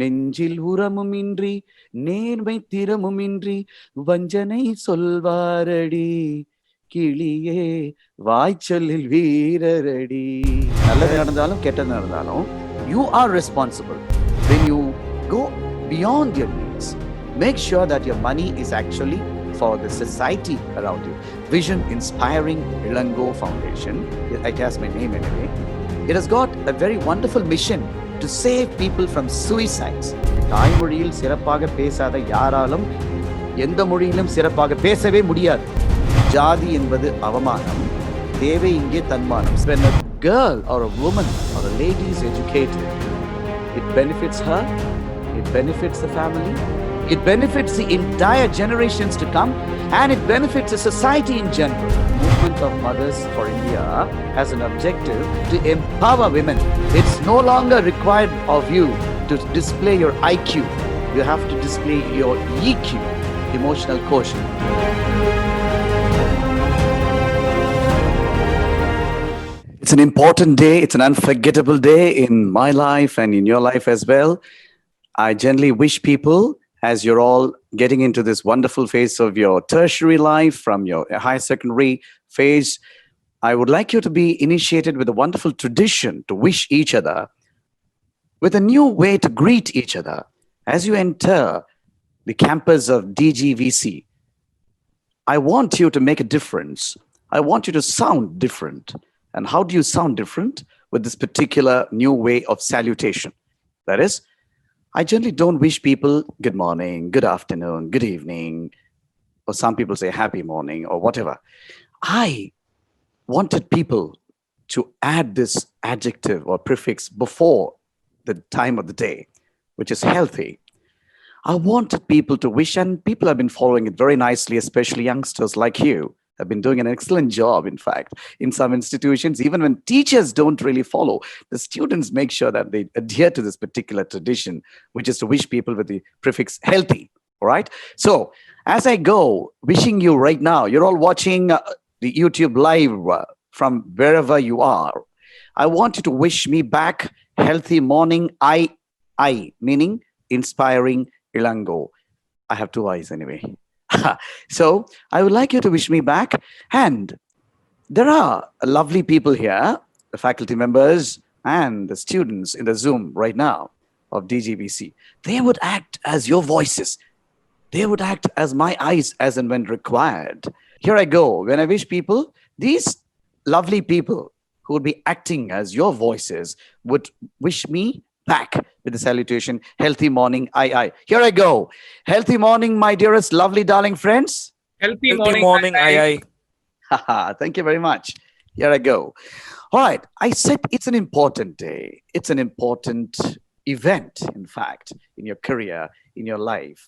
நெஞ்சில் உரமுமின்றி நேர்மை திறமுமின்றி வஞ்சனை சொல்வாரடி கிளியே வாய்ச்சொல்லில் வீரரடி. நல்லது நடந்தாலும் கெட்டது நடந்தாலும் you are responsible. When you go beyond your needs, make sure that your money is actually for the society around you. Vision Inspiring Ilango Foundation, it has my name anyway. It has got a very wonderful mission to save people from suicides. தாய்மொழியில் சிறப்பாக பேசாத யாராலும் எந்த மொழியிலும் சிறப்பாக பேசவே முடியாது. ஜாதி என்பது அவமானம், தேவை இங்கே தன்மானம். When a girl or a woman or a lady is educated, it benefits her, it benefits the family, it benefits the entire generations to come, and it benefits the society in general. The movement of Mothers for India has an objective to empower women. It's no longer required of you to display your IQ. You have to display your EQ, emotional quotient. It's an important day. It's an unforgettable day in my life and in your life as well. I generally wish people, as you're all getting into this wonderful phase of your tertiary life, from your higher secondary phase, I would like you to be initiated with a wonderful tradition to wish each other, with a new way to greet each other as you enter the campus of DGVC. I want you to make a difference. I want you to sound different. And how do you sound different? With this particular new way of salutation. That is, I generally don't wish people good morning, good afternoon, good evening, or some people say happy morning or whatever. I wanted people to add this adjective or prefix before the time of the day, which is healthy. I wanted people to wish, and people have been following it very nicely, especially youngsters like you have been doing an excellent job. In fact, in some institutions, even when teachers don't really follow, the students make sure that they adhere to this particular tradition, which is to wish people with the prefix healthy. All right. So as I go, wishing you right now, you're all watching the YouTube live from wherever you are. I want you to wish me back healthy morning. I meaning inspiring Ilango. I have two eyes anyway. So I would like you to wish me back. And there are lovely people here, the faculty members and the students in the Zoom right now of DGVC. They would act as your voices. They would act as my eyes as and when required. Here I go. When I wish people, these lovely people who would be acting as your voices would wish me back with the salutation, healthy morning, I. Here I go. Healthy morning, my dearest, lovely, darling friends. Healthy Healthy morning, morning, I. Thank you very much. Here I go. All right. I said it's an important day. It's an important event, in fact, in your career, in your life.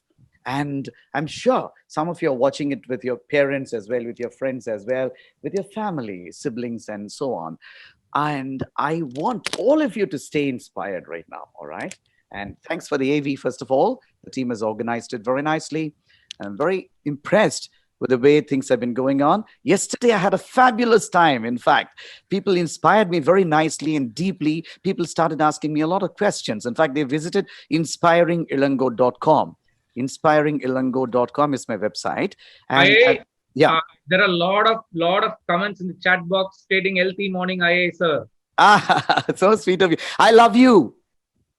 And I'm sure some of you are watching it with your parents as well, with your friends as well, with your family, siblings, and so on. And I want all of you to stay inspired right now. All right. And thanks for the AV, first of all. The team has organized it very nicely. And I'm very impressed with the way things have been going on. Yesterday, I had a fabulous time. In fact, people inspired me very nicely and deeply. People started asking me a lot of questions. In fact, they visited inspiringilango.com. Inspiringilango.com is my website. And yeah. There are a lot of comments in the chat box stating healthy morning, IA, sir. So sweet of you. I love you.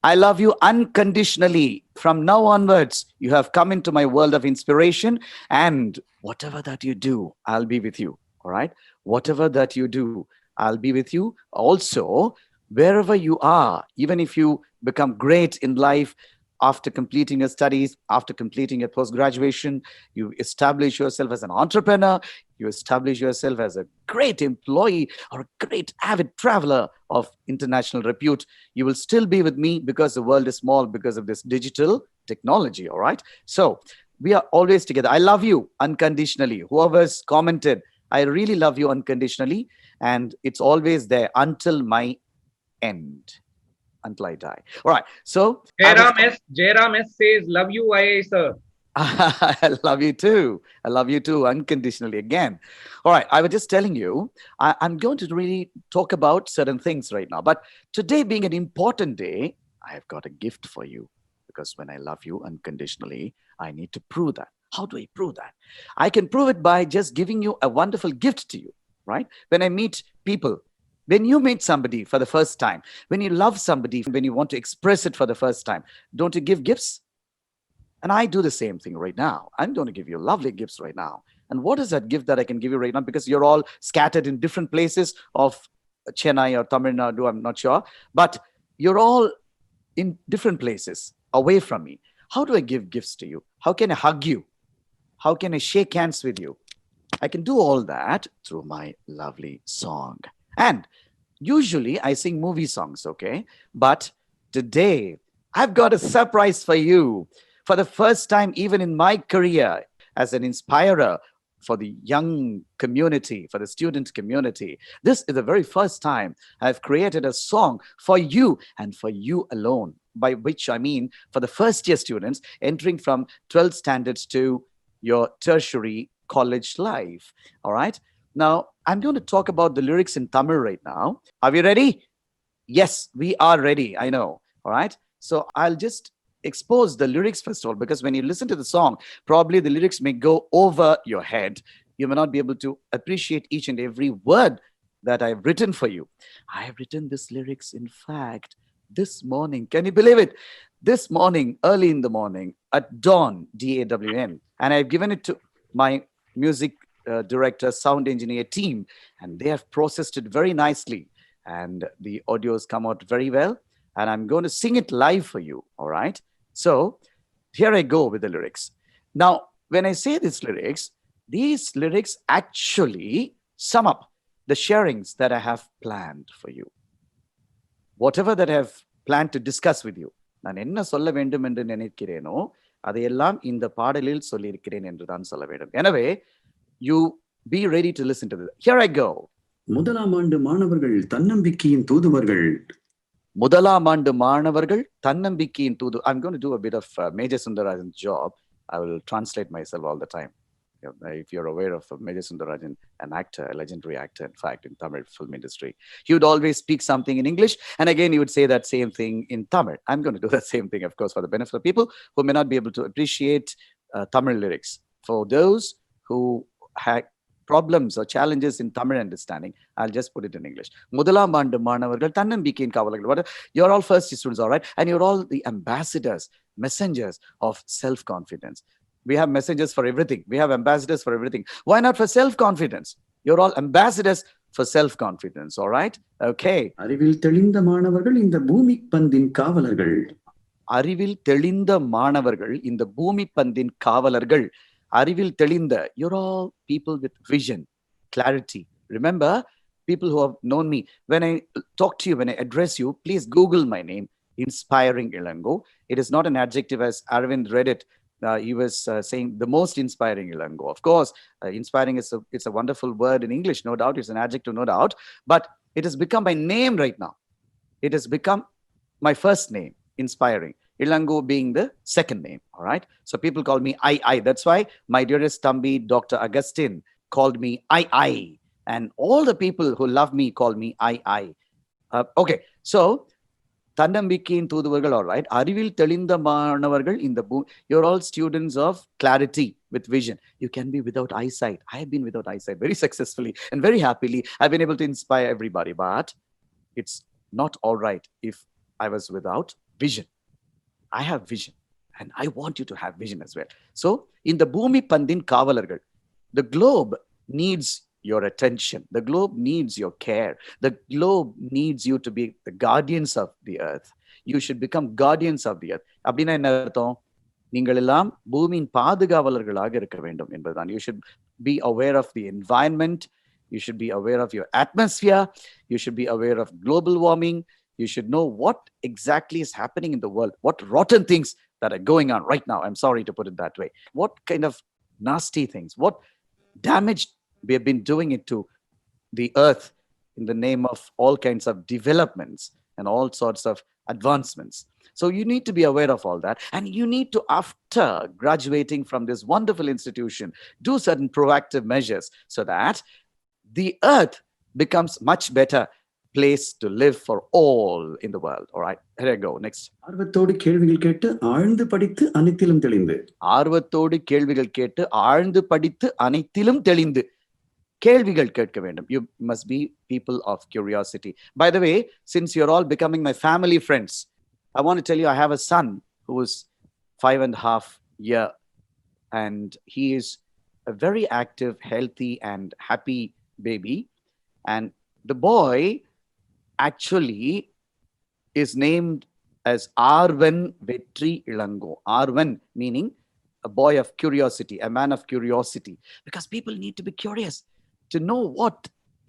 I love you unconditionally. From now onwards, you have come into my world of inspiration, and whatever that you do, I'll be with you. All right. Whatever that you do, I'll be with you. Also, wherever you are, even if you become great in life, after completing your studies, after completing your post-graduation, you establish yourself as an entrepreneur, you establish yourself as a great employee or a great avid traveler of international repute, you will still be with me because the world is small because of this digital technology, all right? So we are always together. I love you unconditionally. Whoever's commented, I really love you unconditionally, and it's always there until my end. Until I die. All right. So Jairam S says, love you, IA, sir. I love you too. I love you too, unconditionally again. All right. I was just telling you, I'm going to really talk about certain things right now. But today being an important day, I have got a gift for you. Because when I love you unconditionally, I need to prove that. How do I prove that? I can prove it by just giving you a wonderful gift to you, right? When I meet people, when you meet somebody for the first time, when you love somebody, when you want to express it for the first time, don't you give gifts? And I do the same thing right now. I'm going to give you lovely gifts right now. And what is that gift that I can give you right now? Because you're all scattered in different places of Chennai or Tamil Nadu, I'm not sure. But you're all in different places away from me. How do I give gifts to you? How can I hug you? How can I shake hands with you? I can do all that through my lovely song. And usually I sing movie songs, okay? But today I've got a surprise for you. For the first time, even in my career as an inspirer for the young community, for the student community, this is the very first time I've created a song for you and for you alone. By which I mean for the first year students entering from 12th standards to your tertiary college life. All right. Now, I'm going to talk about the lyrics in Tamil right now. Are we ready? Yes, we are ready. I know. All right. So I'll just expose the lyrics first of all, because when you listen to the song, probably the lyrics may go over your head. You may not be able to appreciate each and every word that I've written for you. I have written these lyrics, in fact, this morning. Can you believe it? This morning, early in the morning, at dawn, DAWN. And I've given it to my music director, sound engineer team, and they have processed it very nicely. And the audios come out very well. And I'm going to sing it live for you. All right. So here I go with the lyrics. Now, when I say these lyrics actually sum up the sharings that I have planned for you. Whatever that I have planned to discuss with you. நான் என்ன சொல்ல வேண்டும் என்று நினைக்கிறேனோ அதையெல்லாம் இந்த பாடலில் சொல்லியிருக்கிறேன் என்று தான் சொல்ல வேண்டும். எனவே you be ready to listen to this. Here I go. முதலாம் ஆண்டு மாணவர்கள் தன்னம்பிக்கையின் தூதுவர்கள். முதலாம் ஆண்டு மாணவர்கள் தன்னம்பிக்கையின் தூது. I'm going to do a bit of Major Sundarajan's job. I will translate myself all the time. If you're aware of Major Sundarajan, an actor, a legendary actor, in fact, in Tamil film industry, he would always speak something in English, and again, he would say that same thing in Tamil. I'm going to do that same thing, of course, for the benefit of people who may not be able to appreciate Tamil lyrics. For those who had problems or challenges in Tamil understanding, I'll just put it in English. முதலாம் ஆண்டு மாணவர்கள் தன்னம்பிக்கையின் காவலர்கள். You're all first year students, all right? And you're all the ambassadors, messengers of self-confidence. We have messengers for everything. We have ambassadors for everything. Why not for self-confidence? You're all ambassadors for self-confidence, all right? Okay. அறிவில் தெளிந்த மாணவர்கள் இந்த பூமி பந்தின் காவலர்கள். அறிவில் தெளிந்த மாணவர்கள் இந்த பூமி பந்தின் காவலர்கள். அறிவில் தெளிந்த, you're all people with vision, clarity. Remember, people who have known me, when I talk to you, when I address you, please Google my name, Inspiring Ilango. It is not an adjective as Arvind read it. He was saying the most inspiring Ilango. Of course, inspiring is it's a wonderful word in English, no doubt. It's an adjective, no doubt. But it has become my name right now. It has become my first name, Inspiring. Ilango being the second name, all right? So people call me I. That's why my dearest Tambi, Dr. Augustine, called me I. And all the people who love me call me I. Okay, so தன்னம்பிக்கையின் தூதுவர்கள், all right? அறிவில் தெளிந்த மாணவர்கள் in the boom. You're all students of clarity with vision. You can be without eyesight. I have been without eyesight very successfully and very happily. I've been able to inspire everybody, but it's not all right if I was without vision. I have vision and I want you to have vision as well. So in the Bhumi Pandin Kavalargal, the globe needs your attention. The globe needs your care. The globe needs you to be the guardians of the earth. You should become guardians of the earth. அப்படின்னா என்ன அர்த்தம்? நீங்கள் எல்லாம் பூமியின் பாதுகாவலர்களாக இருக்க வேண்டும் என்பதுதான். You should be aware of the environment. You should be aware of your atmosphere. You should be aware of global warming. You should know what exactly is happening in the world, what rotten things that are going on right now. I'm sorry to put it that way. What kind of nasty things, what damage we have been doing it to the earth in the name of all kinds of developments and all sorts of advancements. So you need to be aware of all that. And you need to, after graduating from this wonderful institution, do certain proactive measures so that the earth becomes much better place to live for all in the world. All right, here I go. Next. ஆர்வத்தோடு கேள்விகள் கேட்டு ஆழ்ந்து படித்து அனைத்திலும் தெளிந்து. ஆர்வத்தோடு கேள்விகள் கேட்டு ஆழ்ந்து படித்து அனைத்திலும் தெளிந்து. கேள்விகள் கேட்க வேண்டும். You must be people of curiosity. By the way, since you're all becoming my family friends, I want to tell you I have a son who is 5.5 year, and he is a very active, healthy, and happy baby. And the boy actually is named as Arvan Vetri Ilango. Arvan meaning a boy of curiosity, a man of curiosity, because people need to be curious to know what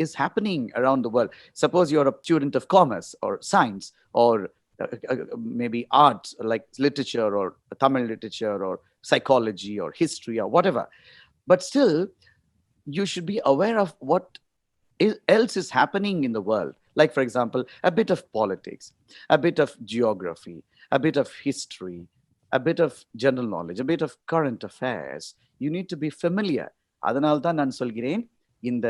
is happening around the world. Suppose you're a student of commerce or science or maybe arts like literature or Tamil literature or psychology or history or whatever. But still, you should be aware of what else is happening in the world. Like, for example, a bit of politics, a bit of geography, a bit of history, a bit of general knowledge, a bit of current affairs. You need to be familiar. அதனால்தான் நான் சொல்கிறேன், இந்த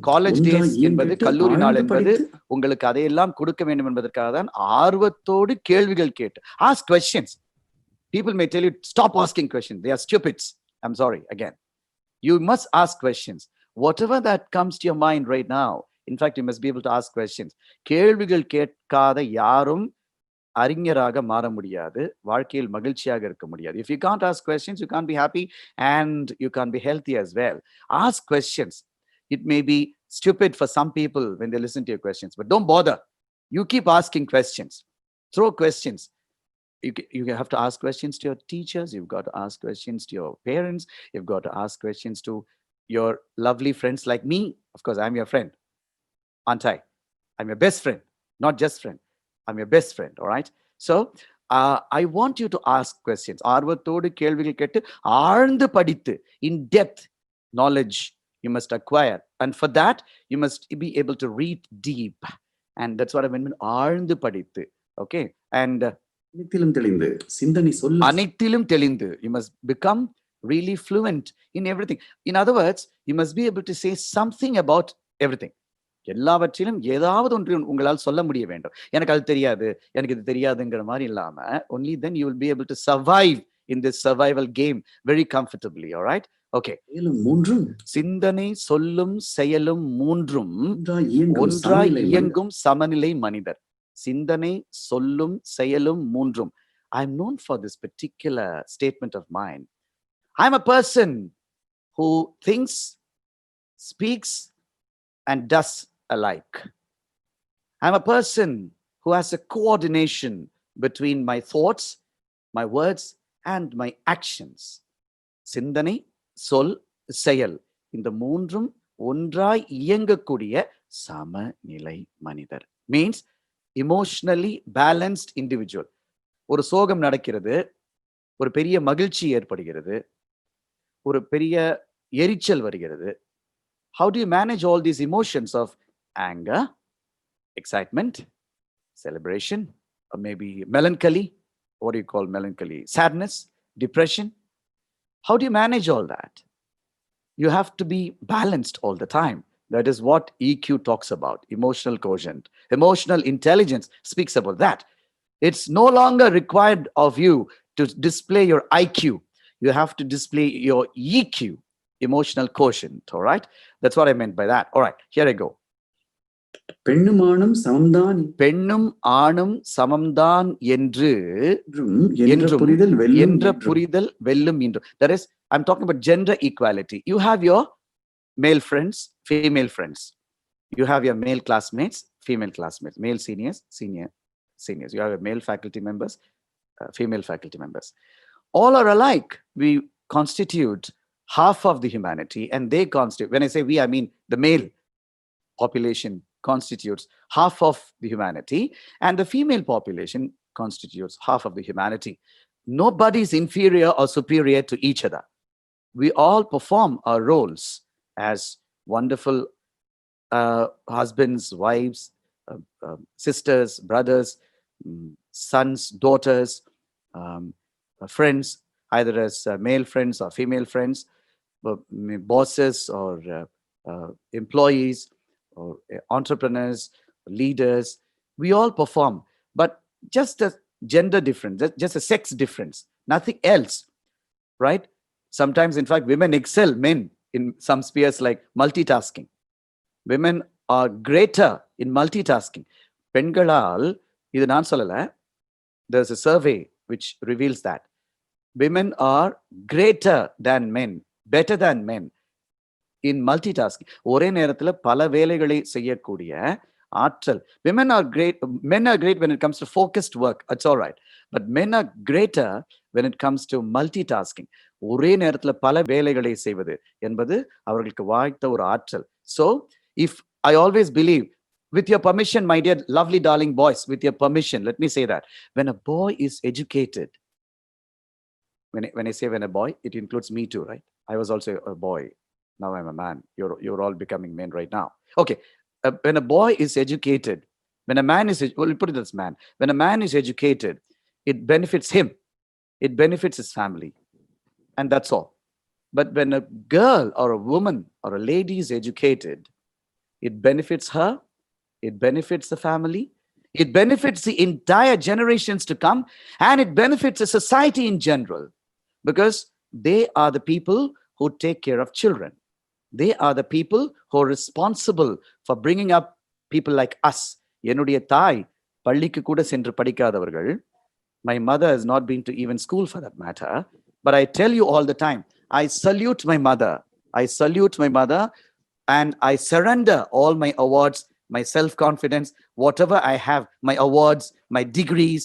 college days என்பது, கல்லூரி நாள் என்பது உங்களுக்கு அதையெல்லாம் கொடுக்க வேண்டும் என்பதற்காக தான் ஆர்வத்தோடு கேள்விகள் கேட்டு. Ask questions. People may tell you, stop asking questions. They are stupids. I'm sorry, again. You must ask questions. Whatever that comes to your mind right now, in fact, you must be able to ask questions. கேள்விகள் கேட்காத யாரும் அறிஞராக மாற முடியாது, வாழ்க்கையில் மகிழ்ச்சியாக இருக்க முடியாது. If you can't ask questions, you can't be happy and you can't be healthy as well. Ask questions. It may be stupid for some people when they listen to your questions, but don't bother. You keep asking questions. Throw questions. You have to ask questions to your teachers. You've got to ask questions to your parents. You've got to ask questions to your lovely friends like me. Of course, I'm your friend. Aren't I? I'm your best friend, not just friend. I'm your best friend, all right? So, I want you to ask questions. ஆர்வத்தோடு கேள்விகள் கேட்டு ஆழ்ந்து படித்து, in depth knowledge you must acquire. And for that, you must be able to read deep. And that's what I meant, ஆழ்ந்து படித்து. Okay? And அனைத்திலும் தெளிந்து, சிந்தனை சொல்ல. அனைத்திலும் தெளிந்து. You must become really fluent in everything. In other words, you must be able to say something about everything. எல்லாவற்றிலும் ஏதாவது ஒன்று உங்களால் சொல்ல முடிய வேண்டும். எனக்கு அது தெரியாது, எனக்கு இது தெரியாதுங்கிற மாதிரி இல்லாம, only then you will be able to survive in this survival game very comfortably. All right? Okay. மூன்றும் சிந்தனை சொல்லும் செயலும் மூன்றும் ஒன்றாய் இயங்கும் சமநிலை மனிதர். சிந்தனை சொல்லும் செயலும் மூன்றும். I'm known for this particular statement of mine. I'm a person who thinks, speaks, and does alike. I'm a person who has a coordination between my thoughts, my words, and my actions. சிந்தனை, சொல், செயல், இந்த மூன்றும் ஒன்றாய் இயங்கக்கூடிய சமநிலை மனிதர். Means emotionally balanced individual. ஒரு சோகம் நடக்கிறது, ஒரு பெரிய மகிழ்ச்சி ஏற்படுகிறது, ஒரு பெரிய எரிச்சல் வருகிறது. How do you manage all these emotions of anger, excitement, celebration, or maybe melancholy? What do you call melancholy? Sadness, depression? How do you manage all that? You have to be balanced all the time. That is what EQ talks about, emotional quotient. Emotional intelligence speaks about that. It's no longer required of you to display your IQ. You have to display your EQ, emotional quotient. All right? That's what I meant by that. All right, here I go. பெண்ணும் ஆணும் சமம்தான், பெண்ணும் ஆணும் சமம்தான் என்று புரிதல் வெல்லும் என்றும். That is, I'm talking about gender equality. You have your male friends, female friends. You have your male classmates, female classmates, male seniors, seniors. You have your male faculty members, female faculty members. All are alike. We constitute half of the humanity, and they constitute, when I say we, I mean the male population constitutes half of the humanity, and the female population constitutes half of the humanity. Nobody is inferior or superior to each other. We all perform our roles as wonderful husbands, wives, sisters, brothers, sons, daughters, friends, either as male friends or female friends, bosses or employees, or entrepreneurs, leaders, we all perform, but just a gender difference, just a sex difference, nothing else, right? Sometimes, in fact, women excel men in some spheres like multitasking. Women are greater in multitasking. பெண்களால், இது நான் சொல்லல, there's a survey which reveals that women are greater than men, better than men in multitasking. ஒரே நேரத்துல பல வேலைகளை செய்யக்கூடிய ஆற்றல். Men are great when it comes to focused work. It's all right. But men are greater when it comes to multitasking. ஒரே நேரத்துல பல வேலைகளை செய்வது என்பது அவர்களுக்கு வாய்த்த ஒரு ஆற்றல். So, if I always believe, with your permission, my dear lovely darling boys, with your permission, let me say that when a boy is educated, when I say when a boy, it includes me too, right? I was also a boy. Now I'm a man. You're all becoming men right now. Okay. When a boy is educated, when a man is, well, put it as man. When a man is educated, it benefits him. It benefits his family. And that's all. But when a girl or a woman or a lady is educated, it benefits her. It benefits the family. It benefits the entire generations to come. And it benefits the society in general. Because they are the people who take care of children. They are the people who are responsible for bringing up people like us. என்னுடைய தாய் பள்ளிக்கு கூட சென்று படிக்காதவர்கள். My mother has not been to even school for that matter. But I tell you all the time, I salute my mother. I salute my mother and I surrender all my awards, my self-confidence, whatever I have, my awards, my degrees,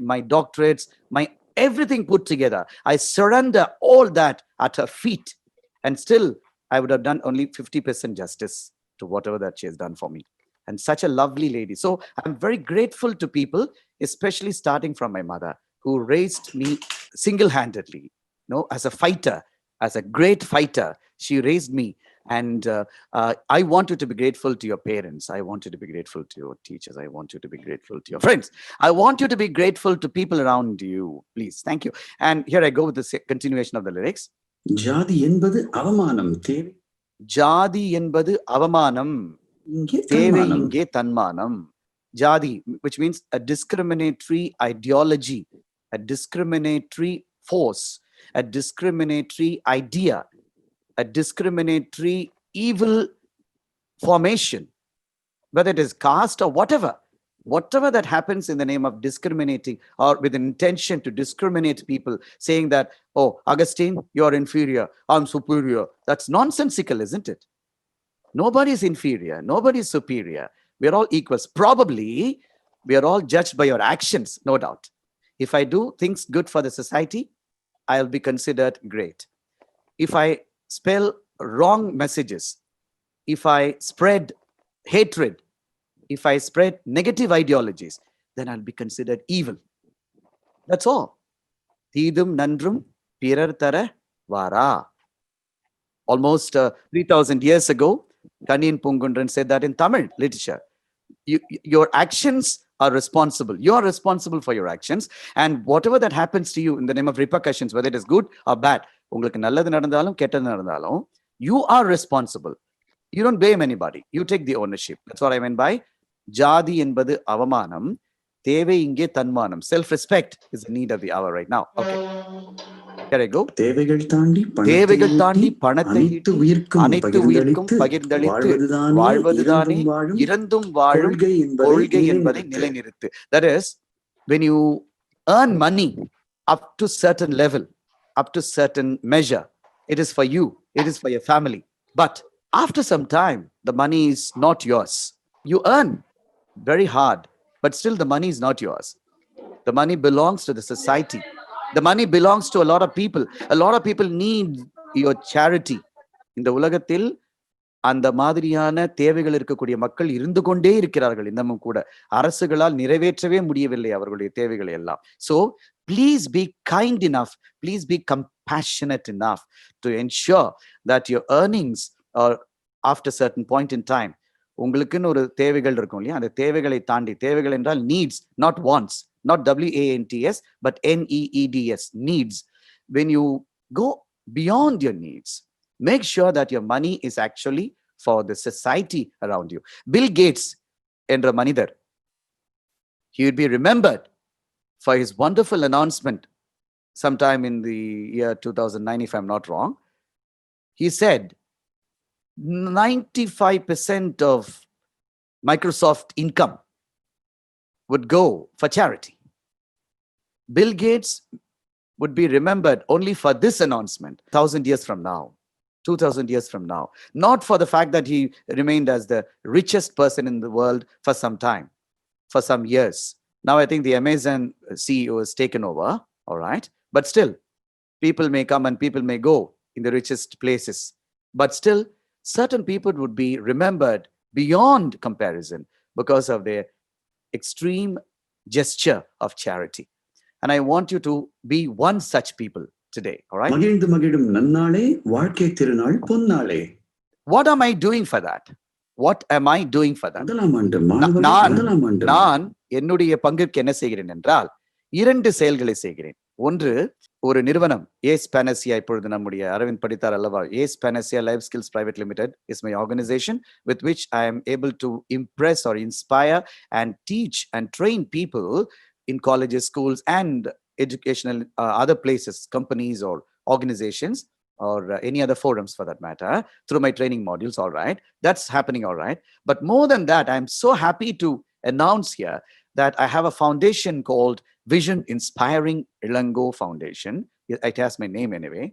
my doctorates, my everything put together. I surrender all that at her feet. And still, I would have done only 50% justice to whatever that she has done for me. And such a lovely lady. So I'm very grateful to people, especially starting from my mother, who raised me single-handedly, as a fighter, as a great fighter. She raised me. And I want you to be grateful to your parents. I want you to be grateful to your teachers. I want you to be grateful to your friends. I want you to be grateful to people around you. Please. Thank you. And here I go with the continuation of the lyrics. ஜாதி என்பது அவமானம், தேவை ஜாதி என்பது அவமானம், இங்கே தேவை தன்மானம். இங்கே தன்மானம். Jadi, which means a discriminatory ideology, a discriminatory force, a discriminatory idea, a discriminatory evil formation, whether it is caste or whatever that happens in the name of discriminating or with an intention to discriminate people, saying that, oh, Augustine, you're inferior, I'm superior. That's nonsensical, isn't it? Nobody is inferior. Nobody is superior. We are all equals. Probably we are all judged by your actions, no doubt. If I do things good for the society, I'll be considered great. If I spell wrong messages, if I spread hatred, if I spread negative ideologies, then I'll be considered evil. That's all. Thidum nandrum pirar tara vara. Almost 3,000 years ago, Kannin Pungundran said that in Tamil literature. Your actions are responsible. You are responsible for your actions. And whatever that happens to you in the name of repercussions, whether it is good or bad, உங்களுக்கு நல்லது நடந்தாலும் கெட்டது நடந்தாலும், you are responsible. You don't blame anybody. You take the ownership. That's what I meant by ஜாதி என்பது அவமானம், தேவை இங்கே தன்மானம். Self-respect is the need of the hour right now. Okay. Here I go. தேவைகள் தாண்டி பணத்தை அனைத்து உயிர்க்கும் பகிர்ந்தளித்து வாழ்வதுதானே இறந்தும் வாழும் கொள்கை என்பதை நிலைநிறுத்து. That is, when you earn money up to certain level, up to certain measure, it is for you, it is for your family. But after some time, the money is not yours. You earn very hard, but still the money is not yours. The money belongs to the society. The money belongs to a lot of people. A lot of people need your charity. இந்த உலகத்தில் அந்த மாதிரியான தேவைகள் இருக்கக்கூடிய மக்கள் இருந்து கொண்டே இருக்கிறார்கள். இன்னமும் கூட அரசுகளால் நிறைவேற்றவே முடியவில்லை அவர்களுடைய தேவைகளை எல்லாம். So please be kind enough, please be compassionate enough to ensure that your earnings are after certain point in time, உங்களுக்குன்னு ஒரு தேவைகள் இருக்கும் இல்லையா, அந்த தேவைகளை தாண்டி, தேவைகள் என்றால் needs, not wants, not WANTS, but NEEDS, needs. When you go beyond your needs, make sure that your money is actually for the society around you. Bill Gates, என்ற மனிதர், he would be remembered for his wonderful announcement sometime in the year 2009, if I'm not wrong. He said 95% of Microsoft income would go for charity. Bill Gates would be remembered only for this announcement 1,000 years from now, 2,000 years from now. Not for the fact that he remained as the richest person in the world for some time, for some years. Now I think the Amazon CEO has taken over, all right? But still, people may come and people may go in the richest places. But still, certain people would be remembered beyond comparison because of their extreme gesture of charity. And I want you to be one such people today, all right? மகிழ்ந்து மகிழும் நன்னாளே, வாழ்க்கை திருநாள் பொன்னாளே. What am I doing for that? What am I doing for that? முதலாம் ஆண்டு மாணவர்கள், நான் முதலாம் ஆண்டு நான் என்னுடைய பங்கிற்கு என்ன செய்கிறேன் என்றால் 2 செயல்களை செய்கிறேன். ஒன்று, ஒரு நிறுவனம் ஏஸ் பேனசியா, இப்பொழுது நம்முடைய அரவிந்த் படித்தார் அல்லவா, Ace Panacea Life Skills Private Limited is my organisation with which I am able to impress or inspire and teach and train people in colleges, schools and educational other places, companies or organizations or any other forums for that matter, through my training modules, all right? That's happening, all right? But more than that, I'm so happy to announce here that I have a foundation called Vision Inspiring Ilango Foundation. It has my name anyway.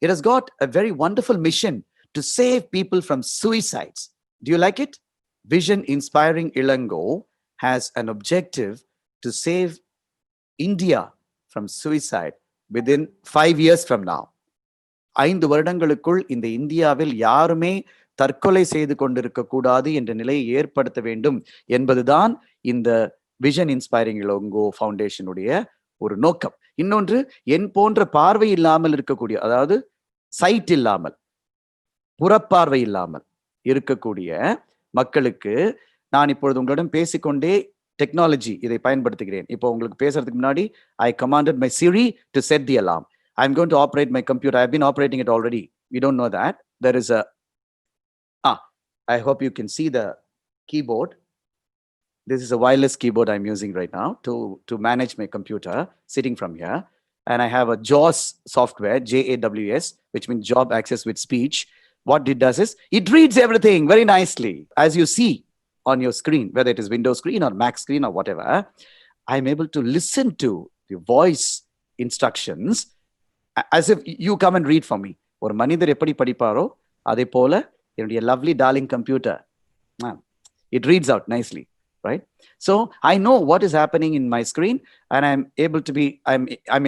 It has got a very wonderful mission to save people from suicides. Do you like it? Vision Inspiring Ilango has an objective to save India from suicide within 5 years from now. 5 வருடங்களுக்குள் இந்த இந்தியாவில் யாருமே தற்கொலை செய்து கொண்டிருக்க கூடாது என்ற நிலையை ஏற்படுத்த வேண்டும் என்பதுதான் இந்த விஷன் இன்ஸ்பைரிங் இளங்கோ ஃபவுண்டேஷனுடைய ஒரு நோக்கம். இன்னொன்று, என் போன்ற பார்வை இல்லாமல் இருக்கக்கூடிய, அதாவது சைட் இல்லாமல், புறப்பார்வை இல்லாமல் இருக்கக்கூடிய மக்களுக்கு நான் இப்பொழுது உங்களிடம் பேசிக்கொண்டே டெக்னாலஜி இதை பயன்படுத்துகிறேன். இப்போ உங்களுக்கு பேசுறதுக்கு முன்னாடி I commanded my Siri to set the alarm. I'm going to operate my computer. I've been operating it already. You don't know that. There is a, I hope you can see the keyboard. This is a wireless keyboard I'm using right now to manage my computer sitting from here. And I have a JAWS software, JAWS, which means Job Access with Speech. What it does is, it reads everything very nicely. As you see on your screen, whether it is Windows screen or Mac screen or whatever, I'm able to listen to the voice instructions as if you come and read for me. ஒரு மனிதர் எப்படி படிப்பாரோ அதே போல என்னுடைய lovely darling computer, it reads out nicely, right? So I know what is happening in my screen and I'm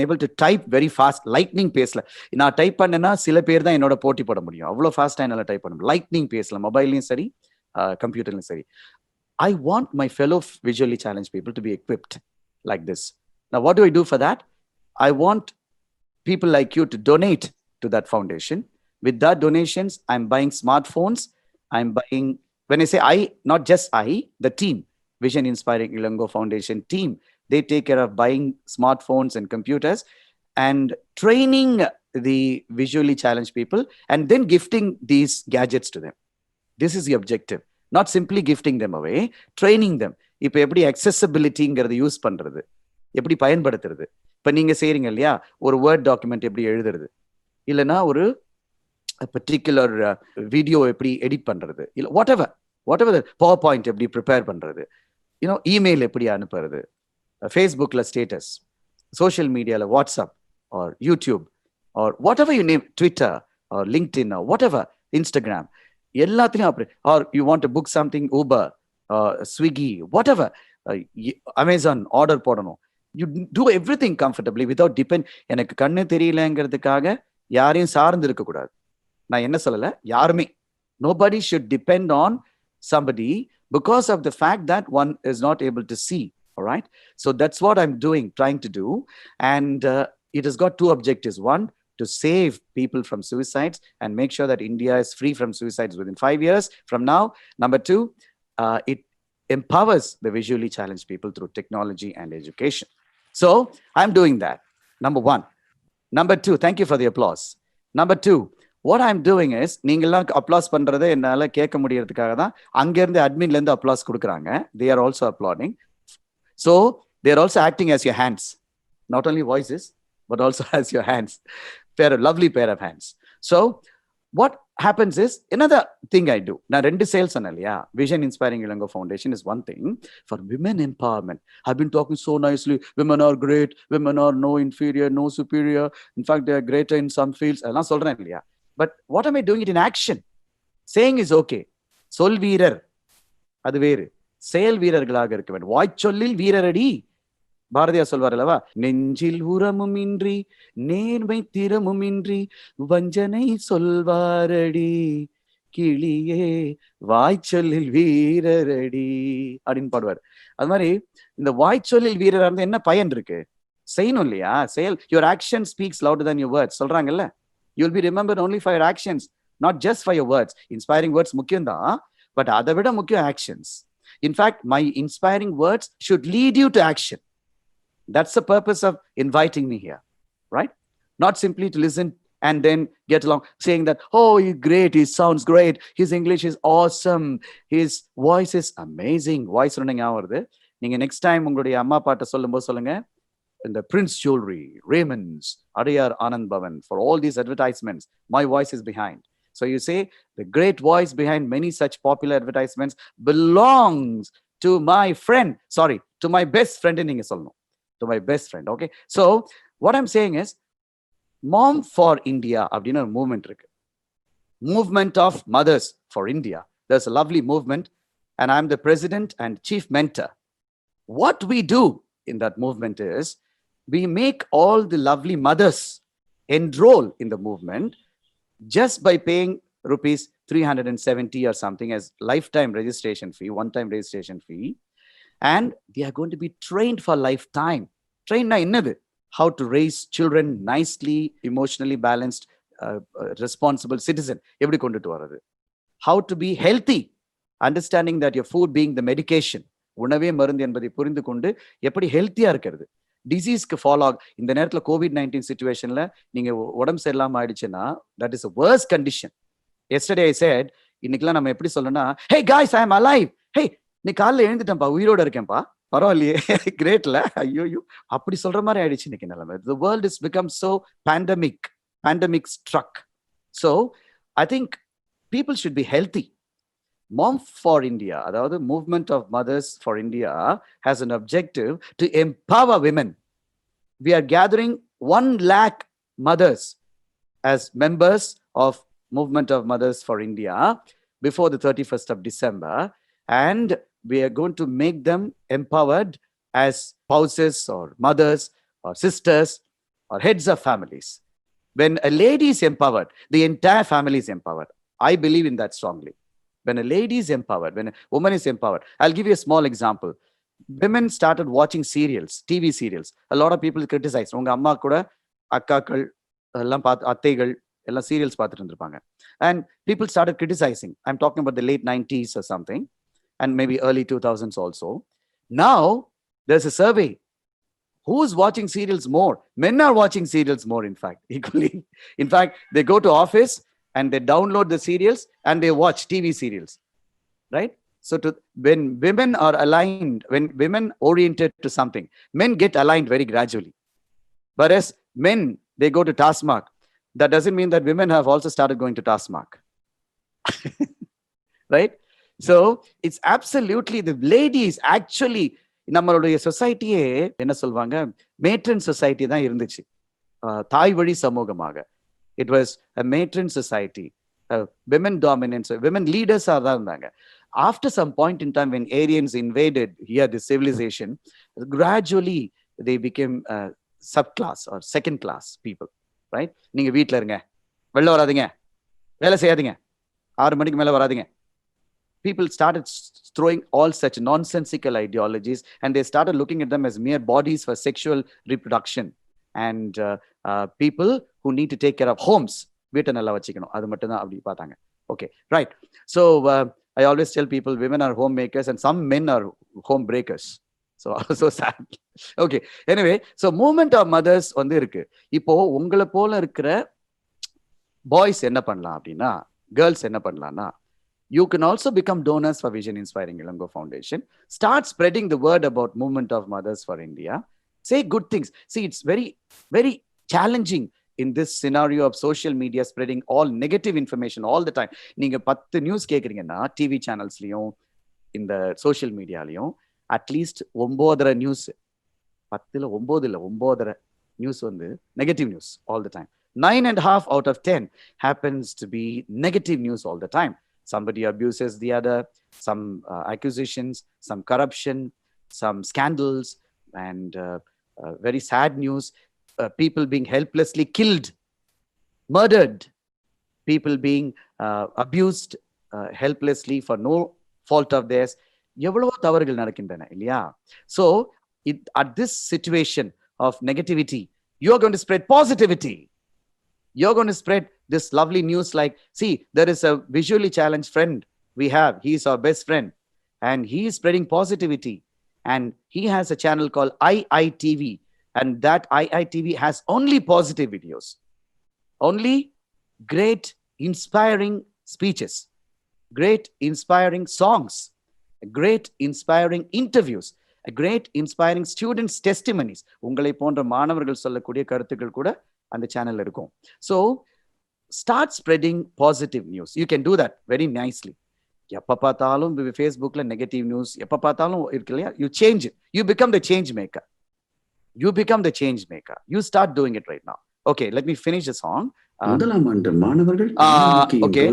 able to type very fast, lightning pace. நான் type பண்ணேன்னா சில பேர் தான் என்னோட போட்டி போட முடியும். அவ்வளோ ஃபாஸ்ட்டாக என்னால் டைப் பண்ண முடியும். லைட்னிங் பேஸ்ல மொபைல்லையும் சரி, கம்ப்யூட்டர்லையும் சரி. I want my fellow visually challenged people to be equipped like this. Now, what do I do for that? I want people like you to donate to that foundation. With that donations, I'm buying smartphones. I'm buying, when I say I, not just I, the team, Vision Inspiring Ilango Foundation team, they take care of buying smartphones and computers and training the visually challenged people and then gifting these gadgets to them. This is the objective. Not simply gifting them away, training them. இப்போ எப்படி accessibilityங்கிறது use பண்றது, எப்படி பயன்படுத்துறது. இப்போ நீங்க செய்றீங்க இல்லையா, ஒரு வேர்ட் டாக்குமெண்ட் எப்படி எழுதுறது, இல்லைன்னா ஒரு பர்டிகுலர் வீடியோ எப்படி எடிட் பண்றது, இல்லை வாட் எவர் பவர் பாயிண்ட் எப்படி ப்ரிப்பேர் பண்றது, இமெயில் எப்படி அனுப்புறது, ஃபேஸ்புக்கில் ஸ்டேட்டஸ், சோஷியல் மீடியாவில் WhatsApp or YouTube or whatever you name, Twitter or LinkedIn or whatever, Instagram, எல்லாத்துலயும் அப்படி. Or you want to book something, Uber, Swiggy, whatever, Amazon order போடணும். You do everything comfortably without depend. எனக்கு கண்ணு தெரியலங்கிறதுக்காக யாரையும் சார்ந்து இருக்கக்கூடாது. நான் என்ன சொல்லலை, யாருமே, nobody should depend on somebody because of the fact that one is not able to see. All right. So that's what I'm doing, trying to do. And it has got 2 objectives. One, to save people from suicides and make sure that India is free from suicides within 5 years from now. Number 2, it empowers the visually challenged people through technology and education. So I'm doing that. Number 1. Number 2, thank you for the applause. Number 2, what I'm doing is, நீங்கெல்லாம் applause பண்றதை என்னால கேட்க முடியறதுக்காக தான் அங்கிருந்து அட்மின்ல இருந்து applause கொடுக்குறாங்க. They are also applauding. So they are also acting as your hands, not only voices but also as your hands. Lovely pair of hands. So what happens is, another thing I do, நான் 2 sales சொன்னேன். Vision Inspiring Ilango Foundation is one thing. For women empowerment, I've been talking so nicely. Women are great. Women are no inferior, no superior. In fact, they are greater in some fields. அதெல்லாம் சொல்றேன் இல்லையா? But what am I doing it in action? Saying is okay. சொல் வீரர் அது வேறு, செயல் வீரர்களாக இருக்க வேண்டும். வாய்ச்சொல்லில் வீரரடி. பாரதியார் சொல்வார் அல்லவா, நெஞ்சில் உரமும் இன்றி நேர்மை திறமும் இன்றி வஞ்சனை சொல்வாரடி கிளியே வாய்ச்சொல்லில் வீரரடி அப்படின்னு பாடுவார். அது மாதிரி இந்த வாய்ச்சொல்லில் வீரரா இருந்தா என்ன பயன் இருக்கு? செய்யணும் இல்லையா? செயல். your action speaks louder than your words சொல்றாங்கல்ல. you'll be remembered only for your actions, not just for your words. Inspiring words முக்கியம் தான், but அதை விட முக்கியம் actions. In fact, my inspiring words should lead you to action. That's the purpose of inviting me here, right? Not simply to listen and then get along saying that, oh, he's great, he sounds great, his English is awesome, his voice is amazing. Voice running ஆகுது. நீங்க next time உங்களுடைய அம்மா பாட்ட சொல்லும்போது சொல்லுங்க, in the Prince Jewelry, Raymond's, Adiyar Anand Bhavan, for all these advertisements, my voice is behind. So you say, the great voice behind many such popular advertisements belongs to my friend. Sorry, to my best friend in நீங்க சொல்லணும். To my best friend, okay? So what I'm saying is, Mom for India அப்படின ஒரு movement இருக்கு. Movement of Mothers for India. There's a lovely movement and I'm the president and chief mentor. What we do in that movement is, we make all the lovely mothers enroll in the movement just by paying rupees 370 or something as lifetime registration fee, one-time registration fee. And they are going to be trained for lifetime. Trained na innadu? How to raise children nicely, emotionally balanced, responsible citizen. Eppadi kondu varadhu? How to be healthy, understanding that your food being the medication. உணவே மருந்து என்பதை புரிந்து கொண்டு எப்படி ஹெல்த்தியா இருக்கிறது. டிசீஸ்க்கு follow இந்த நேரத்துல COVID-19 சிச்சுவேஷன்ல நீங்க உடம்பு சரியில்லாம ஆயிடுச்சுன்னா, that is a worst condition. Yesterday I said, இன்னைக்கெல்லாம் நம்ம எப்படி சொல்லணும்னா, hey guys, I am alive. hey நீ காலைல எழுந்துட்டேன்ப்பா, உயிரோட இருக்கேன்ப்பா, பரவாயில்லையே, கிரேட்ல, ஐயோ அப்படி சொல்ற மாதிரி ஆயிடுச்சு இன்னைக்கு நிலைமை. The world has become so pandemic struck. So I think people should be healthy. Mom for India, அதாவது movement of mothers for India, has an objective to empower women. We are gathering 1 lakh mothers as members of movement of mothers for India before the 31st of December, and we are going to make them empowered as spouses or mothers or sisters or heads of families. When a lady is empowered, the entire family is empowered. I believe in that strongly. When a lady is empowered, when a woman is empowered, I'll give you a small example. Women started watching serials, TV serials. A lot of people criticize. உங்க அம்மா கூட அக்காக்கள் எல்லாம் அத்தைகள் எல்லாம் serials பார்த்துட்டு இருந்திருப்பாங்க. And people started criticizing. I'm talking about the late 90s or something, and maybe early 2000s also. Now there's a survey. Who's watching serials more? Men are watching serials more, in fact, equally. In fact, they go to office and they download the serials and they watch TV serials, right? So when women are aligned, when women oriented to something, men get aligned very gradually. Whereas men, they go to taskmark. That doesn't mean that women have also started going to taskmark, right? So it's absolutely, the ladies actually, நம்மளுடைய சொசைட்டியே என்ன சொல்வாங்க, matron society தான் இருந்துச்சு, தாய் வழி சமூகமாக. It was a matron society, women dominance, women leaders are தான் இருந்தாங்க. After some point in time, when Aryans invaded here the civilization, gradually they became subclass or second class people, right? நீங்க வீட்ல இருங்க, வெளில வராதீங்க, வேலை செய்யாதீங்க, 6 மணிக்கு மேல வராதீங்க. People started throwing all such nonsensical ideologies, and they started looking at them as mere bodies for sexual reproduction. And people who need to take care of homes, வீட்டை நல்லா வச்சுக்கணும், அது மட்டும் தான் அப்படி பார்த்தாங்க. Okay, right. So I always tell people, women are homemakers and some men are home breakers. So sad. Okay, anyway, so movement of mothers வந்து இருக்கு. இப்போ உங்களை போல இருக்கிற பாய்ஸ் என்ன பண்ணலாம் அப்படின்னா, கேர்ள்ஸ் என்ன பண்ணலாம்னா, you can also become donors for Vision Inspiring Ilango Foundation. Start spreading the word about Movement of Mothers for India. Say good things. See, it's very, very challenging in this scenario of social media spreading all negative information all the time. நீங்க 10 news கேக்குறீங்கன்னா TV சேனல்ஸ்லயும் இந்த social மீடியாலையும் at least 9 news, 10ல 9 இல்ல 9 news வந்து negative news all the time. 9.5 out of 10 happens to be negative news all the time. Somebody abuses the other, some accusations, some corruption, some scandals, and very sad news. People being helplessly killed, murdered, people being abused helplessly for no fault of theirs. எவ்வளவோ தவறுகள் நடக்கின்றன இல்லையா? So at this situation of negativity, you're going to spread positivity. You're going to spread this lovely news like, see, there is a visually challenged friend we have. He's our best friend. And he is spreading positivity. And he has a channel called IITV. And that IITV has only positive videos. Only great, inspiring speeches. Great, inspiring songs. Great, inspiring interviews. Great, inspiring students' testimonies. உங்களை போன்ற மாணவர்கள் சொல்லக்கூடிய கருத்துக்கள் கூட அந்த சேனல்ல இருக்கும். So start spreading positive news. You can do that very nicely. எப்ப பார்த்தாலும் ஃபேஸ்புக்ல நெகட்டிவ் நியூஸ் எப்ப பார்த்தாலும் இருக்கு இல்லையா? You change it. You become the change maker. You become the change maker. You start doing it right now. Okay, let me finish the song. முதலாம் ஆண்டு மாணவர்கள் okay.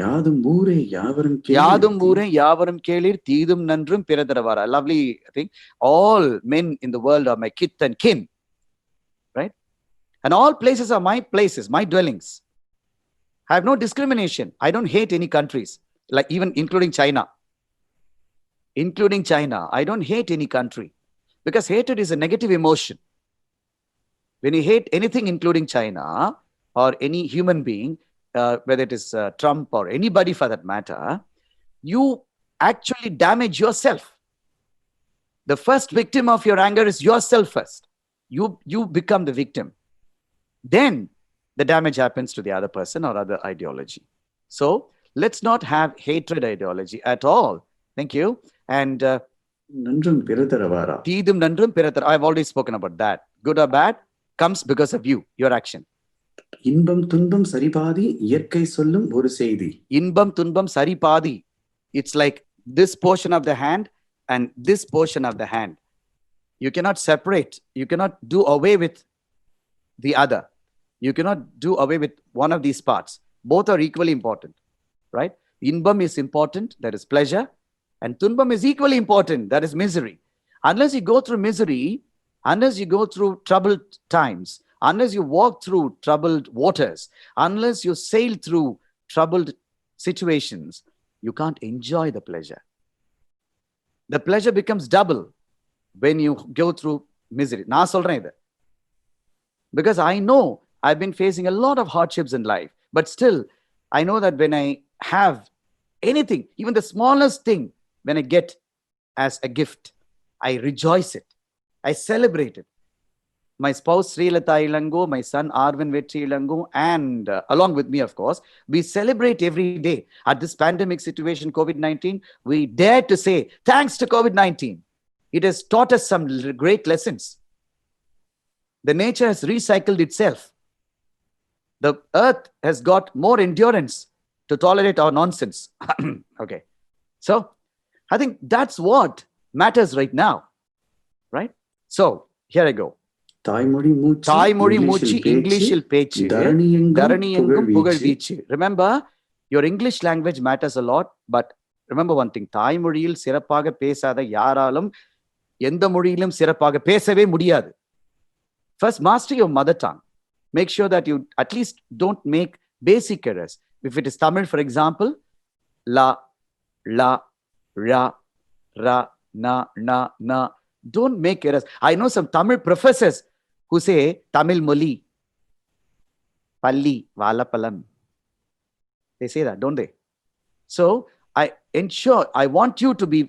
யாதும் ஊரே யாவரும் யாதும் ஊரே யாவரும் கேளீர் தீதும் நன்றும் பிறதரவாரா. Lovely thing. All men in the world are my kith and kin. Right? And all places are my places, my dwellings. I have no discrimination. I don't hate any countries, like even including China. Including China, I don't hate any country because hatred is a negative emotion. When you hate anything, including China or any human being, whether it is Trump or anybody for that matter, you actually damage yourself. The first victim of your anger is yourself first. You become the victim. Then the damage happens to the other person or other ideology. So let's not have hatred ideology at all. Thank you. And நன்றும் பிறதரவாரா. தீதும் நன்றும் பிறதர. I've already spoken about that. Good or bad comes because of you, your action. இன்பம் துன்பம் சரிபாதி இயற்கை சொல்லும் ஒரு செய்தி. இன்பம் துன்பம் சரிபாதி. It's like this portion of the hand and this portion of the hand. You cannot separate. You cannot do away with the other. You cannot do away with one of these parts. Both are equally important, right? Inbam is important, that is pleasure. And tunbam is equally important, that is misery. Unless you go through misery, unless you go through troubled times, unless you walk through troubled waters, unless you sail through troubled situations, you can't enjoy the pleasure. The pleasure becomes double when you go through misery. நான் சொல்றேன் இது. Because I know I've been facing a lot of hardships in life, but still, I know that when I have anything, even the smallest thing, when I get as a gift, I rejoice it. I celebrate it. My spouse Srilata Ilango, my son Arvin Vetri Ilango, and along with me, of course, we celebrate every day. At this pandemic situation, COVID-19, we dare to say, thanks to COVID-19, it has taught us some great lessons. The nature has recycled itself. The earth has got more endurance to tolerate our nonsense. Okay. So I think that's what matters right now. Right? So here I go. தாய்மொழி மூச்சு இங்கிலீஷில் பேச்சு தரணி எங்கும் புகழ் வீச்சு. Remember, your English language matters a lot, but remember one thing, தாய்மொழியில் சிறப்பாக பேசாத யாராலும் எந்த மொழியிலும் சிறப்பாக பேசவே முடியாது. First, master your mother tongue. Make sure that you at least don't make basic errors. If it is Tamil, for example, la, ra, ra, na. Don't make errors. I know some Tamil professors who say Tamil moli, palli, valapalam. They say that, don't they? So I want you to be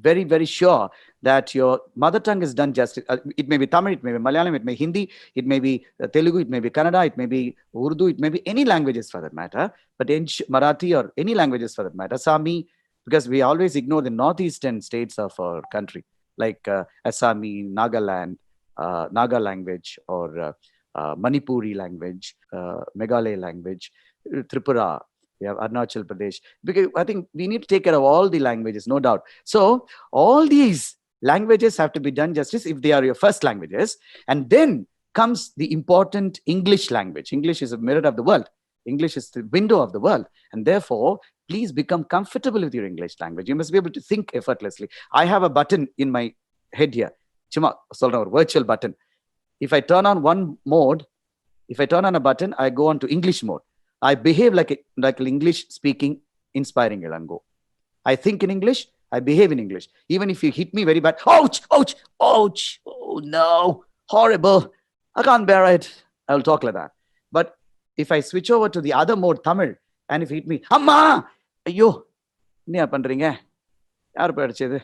very, very sure that your mother tongue is done justice. It may be Tamil, it may be Malayalam, it may be Hindi, it may be Telugu, it may be Kannada, it may be Urdu, it may be any languages for that matter, but in Marathi or any languages for that matter, Assami, because we always ignore the northeastern states of our country, like Assami, Nagaland, Naga language, or Manipuri language, Meghalaya language, Tripura, we have Arunachal Pradesh. Because I think we need to take care of all the languages, no doubt. So all these languages have to be done justice if they are your first languages. And then comes the important English language. English is a mirror of the world. English is the window of the world. And therefore, please become comfortable with your English language. You must be able to think effortlessly. I have a button in my head here. Chuma, virtual button. If I turn on one mode, if I turn on a button, I go on to English mode. I behave like an English speaking, inspiring Ilango. I think in English, I behave in English. Even if you hit me very bad, ouch, ouch, ouch, oh no, horrible, I can't bear it. I will talk like that. But if I switch over to the other mode, Tamil, and if you hit me, Amma, ayyo, niya pandringa, yaar padichadu.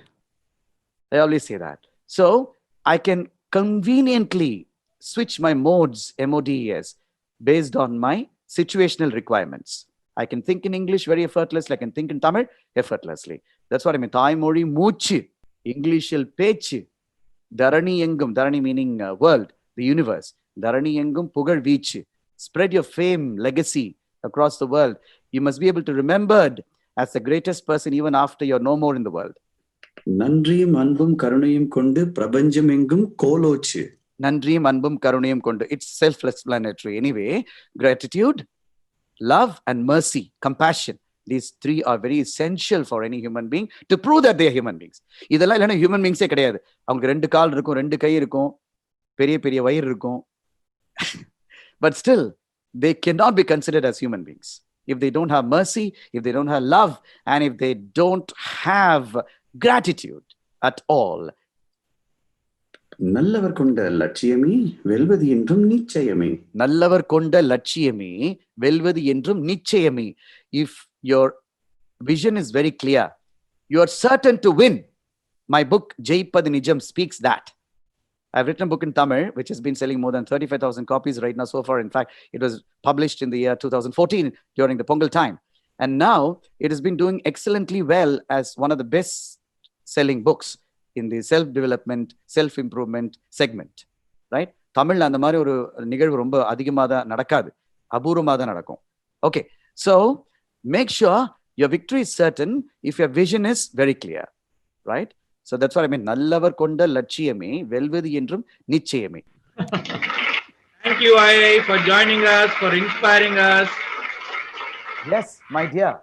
I always say that. So I can conveniently switch my modes, MODES, based on my situational requirements. I can think in English very effortlessly. I can think in Tamil effortlessly. That's what I mean. Thai mori moochu, Englishil pechu, Dharani engum, Dharani meaning world, the universe. Dharani engum pugal veechu. Spread your fame, legacy across the world. You must be able to remembered as the greatest person even after you're no more in the world. நன்றியும் அன்பும் கருணையும் கொண்டு பிரபஞ்சம் எங்கும் கோலோச்சு. Nandriyum anbum karunayum kondu. It's self-explanatory. Anyway, gratitude, love, and mercy, compassion. These three are very essential for any human being to prove that they are human beings. இதெல்லாம் இல்லைன்னா human beings கிடையாது. அவங்க 2 கால் இருக்கும், 2 கை இருக்கும், பெரிய பெரிய வயிறு இருக்கும். But still, they cannot be considered as human beings. If they don't have mercy, if they don't have love, and if they don't have gratitude at all. நல்லவர் கொண்ட லட்சியமே வெல்வது என்றும் நிச்சயமே. நல்லவர் கொண்ட லட்சியமே வெல்வது என்றும் நிச்சயமே. If your vision is very clear, you are certain to win. My book Jayipad Nijam speaks that. I've written a book in Tamil which has been selling more than 35,000 copies right now so far. In fact, it was published in the year 2014 during the Pongal time, and now it has been doing excellently well as one of the best selling books in the self-development, self-improvement segment, right? Tamil அந்த மாதிரி ஒரு நிகழ்வு ரொம்ப அதிகமாக தான் நடக்காது, அபூர்வமாக தான் நடக்கும். Okay, so make sure your victory is certain if your vision is very clear, right? So that's what I mean. நல்லவர் கொண்ட லட்சியமே வெல்வது என்றும் நிச்சயமே. Thank you, II, for joining us, for inspiring us. Yes, my dear,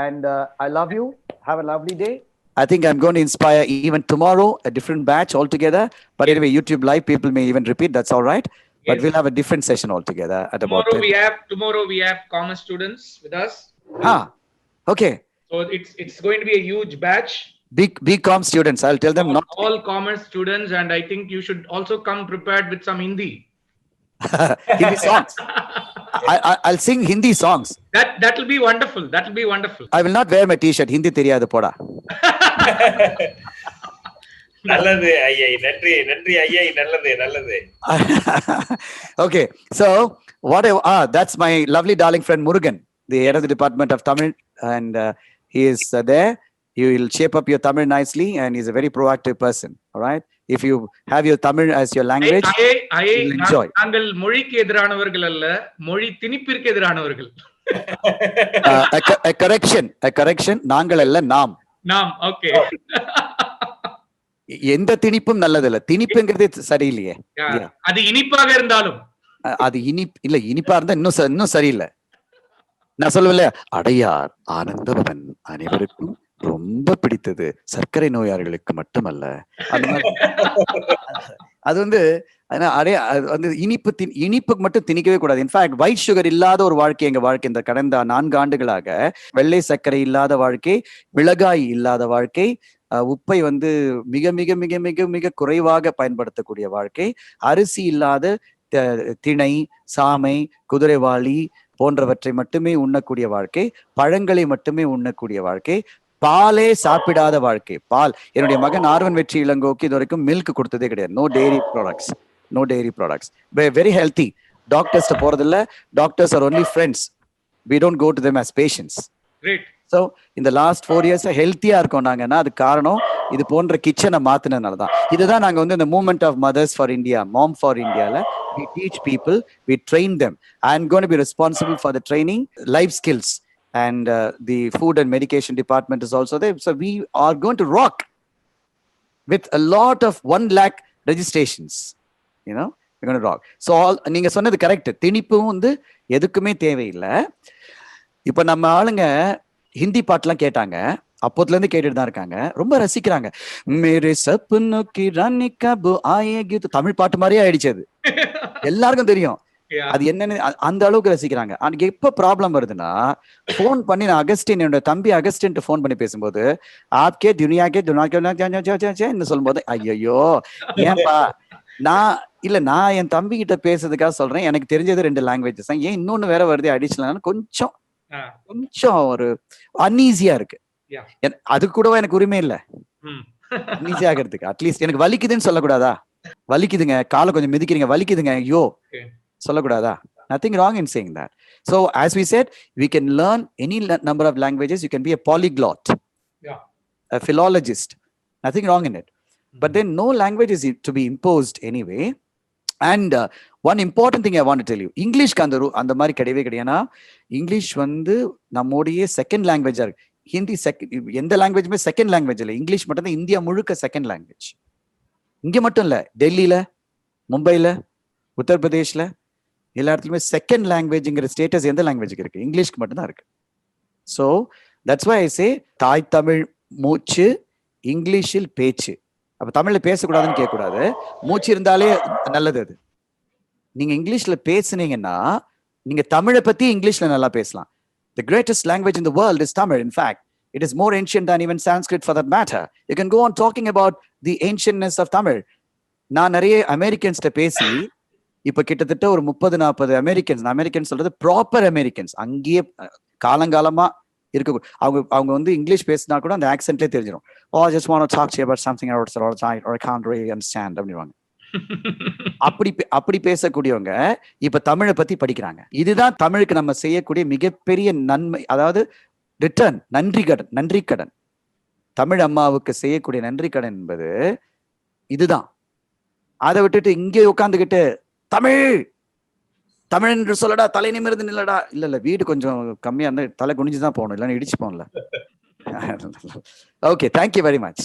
and I love you. Have a lovely day. I think I'm going to inspire even tomorrow, a different batch altogether. But anyway, YouTube Live, people may even repeat. That's all right. But we'll have a different session altogether at Tomorrow about tomorrow we have commerce students with us. Okay. So it's going to be a huge batch. BCom students. I'll tell them not all commerce students, and I think you should also come prepared with some Hindi. Hindi songs. I'll sing Hindi songs. That will be wonderful. That will be wonderful. I will not wear my t-shirt. Hindi theriyadu poda. நல்லது ஐயா, நன்றி நன்றி ஐயா, நல்லது. Okay, so that's my lovely darling friend Murugan, the head of the Department of Tamil, and he is there. He will shape up your Tamil nicely, and he's a very proactive person. All right, if you have your Tamil as your language, you'll enjoy. நாங்கள் மொழிக்கு எதிரானவர்கள் அல்ல, மொழி திணிப்பிற்கு எதிரானவர்கள். A correction. நாங்கள் அல்ல, நாம். Okay. எந்த திணிப்பும் நல்லதில்ல. திணிப்புங்கிறது சரியில்லையே. அது இனிப்பாக இருந்தாலும் அது இனிப்பா இருந்தா இன்னும் சரியில்லை. நான் சொல்லுவேன்ல, அடையார் ஆனந்தபவன் அனைவருக்கும் ரொம்ப பிடித்தது, சர்க்கரை நோயாளிகளுக்கு மட்டுமல்ல. அந்த மாதிரி அது இனிப்புக்கு மட்டும் திணிக்கவே கூடாது. இன்ஃபேக்ட் ஒயிட் சுகர் இல்லாத ஒரு வாழ்க்கை எங்க வாழ்க்கை. இந்த கடந்த 4 ஆண்டுகளாக வெள்ளை சர்க்கரை இல்லாத வாழ்க்கை, மிளகாய் இல்லாத வாழ்க்கை, உப்பை மிக மிக மிக மிக மிக குறைவாக பயன்படுத்தக்கூடிய வாழ்க்கை, அரிசி இல்லாத திணை, சாமை, குதிரைவாளி போன்றவற்றை மட்டுமே உண்ணக்கூடிய வாழ்க்கை, பழங்களை மட்டுமே உண்ணக்கூடிய வாழ்க்கை, பாலே சாப்பிடாத வாழ்க்கை. பால், என்னுடைய மகன் ஆர்வன் வெற்றி இளங்கோக்கு இது வரைக்கும் மில்க் கொடுத்ததே கிடையாது. No dairy products. Very healthy. டாக்டர்ஸ்ட போறதில்ல. Doctors are only friends. we don't go to them as patients. Great. So in the last 4 years ஹெல்த்தியா இருக்கோம் நாங்கன்னா அது காரணம் இது போன்ற கிச்சனை மாத்தினதுனால தான். இதுதான் நாங்க வந்து இந்த movement of mothers for India, mom for இந்தியால we teach people, we train them. I'm going to be responsible for the training, life skills, and the food and medication department is also there. So we are going to rock with a lot of 1 lakh registrations. You know, we're going to rock. So all நீங்க சொன்னது correct. திணிப்பும் வந்து எதுக்குமே தேவையில்லை. இப்ப நம்ம ஆளுங்க ஹிந்தி பாட்டுலாம் கேட்டாங்க, அப்போதுல இருந்து கேட்டுட்டு தான் இருக்காங்க, ரொம்ப ரசிக்கிறாங்க. மேரே சப்னோ கி ரானி கப் ஆயேகி, தமிழ் பாட்டு மாதிரியே ஆயிடுச்சு அது. எல்லாருக்கும் தெரியும் அது என்னன்னு, அந்த அளவுக்கு ரசிக்கிறாங்க. அன்னைக்கு எப்ப ப்ராப்ளம் வருதுன்னா, போன் பண்ணி நான் அகஸ்டின், என்னோட தம்பி அகஸ்டின் போன் பண்ணி பேசும்போது ஆப்கே துனியாக்கே துனியாக்கே சொல்லும்போது ஐயோ ஏன்பா, நான் என் தம்பி கிட்ட பேசுறதுக்காக சொல்றேன், எனக்கு தெரிஞ்சது 2 லாங்குவேஜஸ் தான், ஏன் இன்னொன்னு வேற வருது அடிஷனல், கொஞ்சம் ஒரு அன்ஈஸியா இருக்கு. அது கூடவா எனக்கு உரிமை இல்ல அன்ஈஸி ஆகிறதுக்கு? அட்லீஸ்ட் எனக்கு வலிக்குதுன்னு சொல்லக்கூடாதா? வலிக்குதுங்க, காலை கொஞ்சம் மிதிக்கிறீங்க, வலிக்குதுங்க, ஐயோ சொல்லக்கூடாதா? Nothing wrong in saying that. So as we said, we can learn any number of languages. You can be a polyglot, a philologist. Nothing wrong in it. But then no language is to be imposed anyway. And one important thing I want to tell you, English அந்த மாதிரி கிடையவே கிடையாதுனா, English வந்து நம்மோடைய second லாங்குவேஜா இருக்கு. ஹிந்தி எந்த லாங்குவேஜுமே second language இல்லை, English மட்டும் தான் India முழுக்க செகண்ட் லாங்குவேஜ். இங்க மட்டும் இல்ல, டெல்லியில, மும்பைல, உத்தரப்பிரதேஷ்ல, எல்லா இடத்துலயுமே செகண்ட் லாங்குவேஜ்ங்கிற ஸ்டேட்டஸ் எந்த லாங்குவேஜுக்கு இருக்கு? இங்கிலீஷ்க்கு மட்டும் தான் இருக்கு. ஸோ தட்ஸ் வை ஐ சே, தாய் தமிழ் மூச்சு, இங்கிலீஷில் பேச்சு. அப்ப தமிழ்ல பேசக்கூடாதுன்னு கேட்கக்கூடாது, மூச்சு இருந்தாலே நல்லது. அது நீங்க இங்கிலீஷ்ல பேசுனீங்கன்னா நீங்க தமிழை பத்தி இங்கிலீஷ்ல நல்லா பேசலாம். The greatest language in the world is Tamil. In fact, it is more ancient than even Sanskrit for that matter. You can go on talking about the ancientness of Tamil. நான் நிறைய அமெரிக்கன்ஸ்ட பேசி இப்ப கிட்டத்தட்ட ஒரு 30-40 அமெரிக்கன்ஸ் சொல்றது proper Americans, அங்கேயே காலங்காலமா இருக்க, அவங்க வந்து இங்கிலீஷ் பேசினா கூட அந்த ஆக்சென்ட்லேயே தெரிஞ்சிடும். Oh, I just want to talk to you about something or I can't really understand அப்படிவாங்க. அப்படி பேசக்கூடியவங்க இப்ப தமிழை பத்தி படிக்கிறாங்க. இதுதான் தமிழுக்கு நம்ம செய்யக்கூடிய மிகப்பெரிய நன்மை, அதாவது ரிட்டர்ன், நன்றி கடன். தமிழ் அம்மாவுக்கு செய்யக்கூடிய நன்றி கடன் என்பது இதுதான். அதை விட்டுட்டு இங்கே உட்காந்துக்கிட்டு தமிழ் என்று சொல்லடா, தலை நிமிர்ந்து நில்லடா, இல்ல வீடு கொஞ்சம் கம்மியா இருந்தா தலை குனிஞ்சுதான் போகணும், இல்லைன்னா இடிச்சு போகணும்ல. Okay, thank you very much.